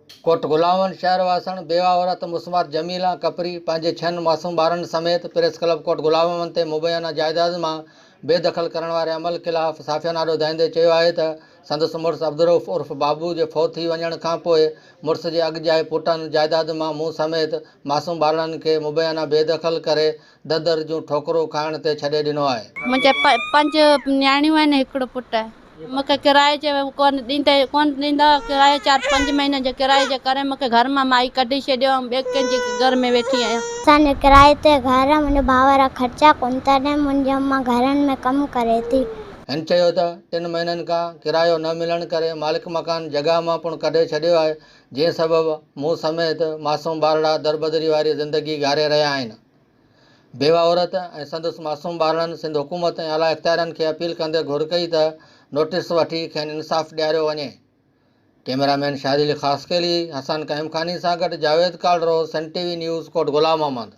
कोट गुलामन शहर वासण बेवा औरत मुस्मार जमीला कपरी पंहिंजे 6 मासूम ॿारनि समेत प्रेस क्लब कोट गुलामन ते मुबैना जायदाद में बेदखल करण वारे अमल खिलाफ़ साफ़ियानाडो दाईंदे चयो आहे त संदसि मुड़ुसु अब्दुरऊफ़ उर्फ़ बाबू जे फौत थी वञण खां पोइ मुड़ुस जे अॻिजाए पुटनि जायदाद मां मूं समेत मासूम ॿारनि खे मुबैना बेदखल करे ददर जूं ठोकरूं खाइण ते छॾे ॾिनो आहे। मुझे पंज न्याणियूं आहिनि, हिकिड़ो पुटु आहे। मूंखे किराए जे कोन ॾींदा किराए 4-5 महीने जे किराए जे करे मूंखे घर मां माई कढी छॾियो ऐं ॿिए कंहिंजे घर में वेठी आहियां। असांजे किराए ते घर मुंहिंजे भाउ वारा ख़र्चा कोन था ॾियनि, मुंहिंजी अम्मा घरनि में कमु करे थी। हिन चयो त 3 महीननि खां किरायो न मिलण करे मालिक मकान जॻह मां पिणु कढे छॾियो आहे, जंहिं सबबि मूं समेत मासूम ॿारड़ा दरबदरी वारी ज़िंदगी गारे रहिया आहिनि। बेवा औरत ऐं संदसि मासूम ॿारनि सिंध हुकूमत ऐं आला इख़्तियारनि खे अपील कंदे घुर कई त नोटिस वठी खेनि इंसाफ़ ॾियारियो वञे। कैमरामैन शादिल ख़ासकेली हसन कहीम खानी सां गॾु जावेद कालरो, सन टीवी न्यूज़ कोट गुलाम अहमद।